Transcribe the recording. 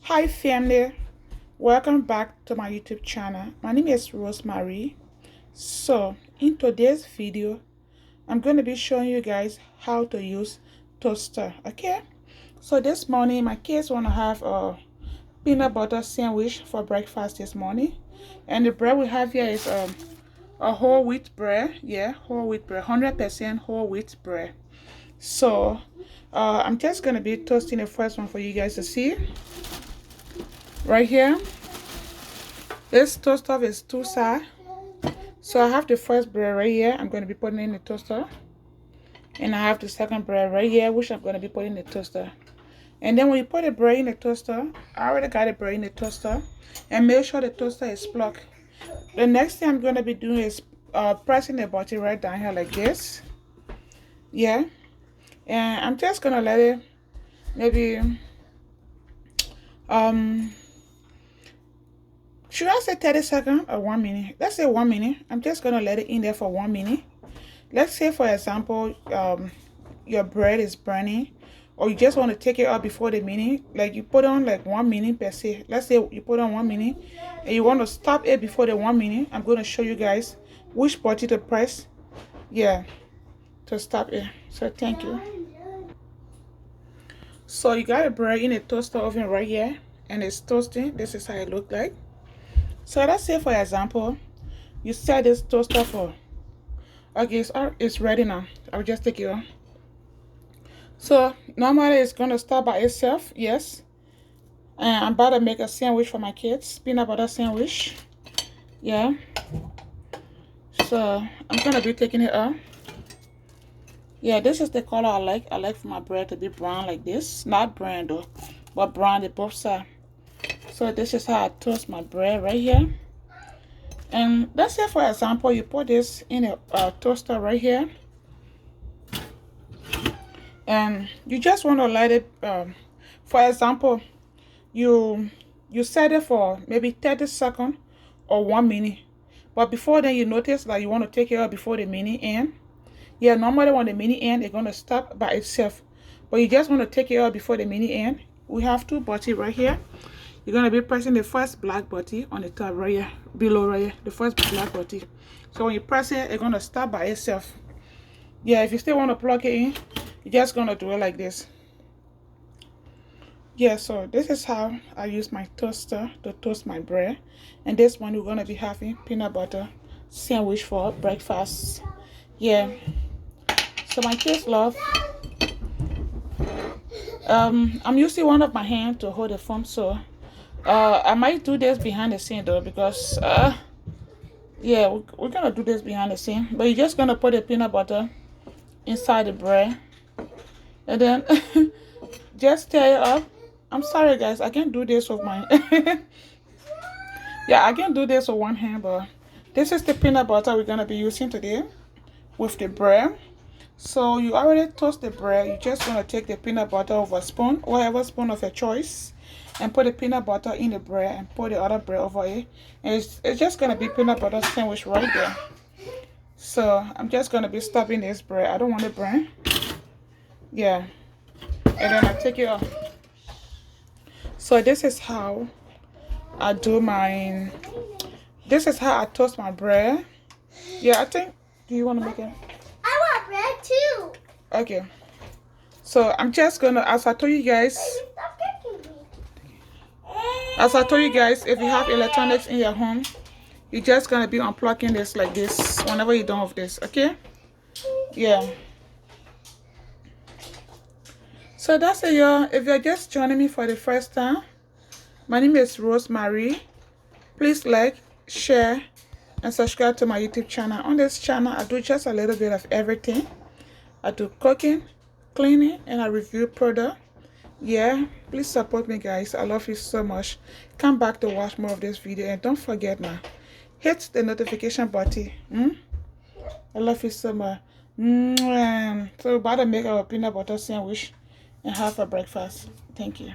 Hi family, welcome back to my YouTube channel. My name is Rosemary. So in today's video, I'm going to be showing you guys how to use toaster. Okay, so this morning my kids want to have a peanut butter sandwich for breakfast this morning, and the bread we have here is a whole wheat bread. Yeah, whole wheat bread, 100% whole wheat bread. So I'm just going to be toasting the first one for you guys to see right here. This toaster is two sides. So I have the first bread right here. I'm going to be putting in the toaster. And I have the second bread right here, which I'm going to be putting in the toaster. And then when you put the bread in the toaster, I already got the bread in the toaster. And make sure the toaster is plugged. The next thing I'm going to be doing is pressing the button right down here like this. Yeah. And I'm just going to let it maybe... should I say 30 seconds or 1 minute? Let's say 1 minute. I'm just going to let it in there for 1 minute. Let's say, for example, your bread is burning, or you just want to take it out before the minute. Like you put on like 1 minute per se. Let's say you put on 1 minute and you want to stop it before the 1 minute. I'm going to show you guys which button to press. Yeah, to stop it. So thank you. So you got a bread in a toaster oven right here, and it's toasting. This is how it looks like. So let's say, for example, you set this toaster for, okay, it's ready now. I'll just take it off. So normally it's going to start by itself, yes. And I'm about to make a sandwich for my kids, peanut butter sandwich. Yeah. So I'm going to be taking it off. Yeah, this is the color I like. I like for my bread to be brown like this. Not brown though, but brown on both sides. So this is how I toast my bread right here. And let's say, for example, you put this in a toaster right here, and you just want to let it, for example, you set it for maybe 30 seconds or 1 minute. But before then, you notice that you want to take it out before the minute end. Yeah, normally when the minute end, it's going to stop by itself. But you just want to take it out before the minute end. We have two buttons right here. You're going to be pressing the first black button on the top right here, below right here, the first black button. So when you press it, it's going to stop by itself. Yeah, if you still want to plug it in, you're just going to do it like this. Yeah, so this is how I use my toaster to toast my bread. And this one, we're going to be having peanut butter sandwich for breakfast. Yeah. So my kids love... I'm using one of my hands to hold the phone, so... I might do this behind the scene though, because yeah, we're gonna do this behind the scene. But you're just gonna put the peanut butter inside the bread, and then just tear it up. I'm sorry guys, I can't do this with my yeah, I can do this with one hand, but this is the peanut butter we're gonna be using today with the bread. So you already toast the bread. You're just gonna take the peanut butter over a spoon, whatever spoon of your choice, and put the peanut butter in the bread and put the other bread over it. And it's just going to be peanut butter sandwich right there. So I'm just going to be stuffing this bread. I don't want it burn. Yeah. And then I take it off. So this is how I do mine. This is how I toast my bread. Yeah, I think, do you want to make it? I want bread too. Okay. So I'm just going to, as I told you guys, if you have electronics in your home, you're just going to be unplugging this like this whenever you're done with this, okay? Yeah. So that's it, y'all. If you're just joining me for the first time, my name is Rosemary. Please like, share, and subscribe to my YouTube channel. On this channel, I do just a little bit of everything. I do cooking, cleaning, and I review product. Yeah, please support me guys. I love you so much. Come back to watch more of this video, and don't forget now, hit the notification button. I love you so much. So about to make our peanut butter sandwich and have for breakfast. Thank you.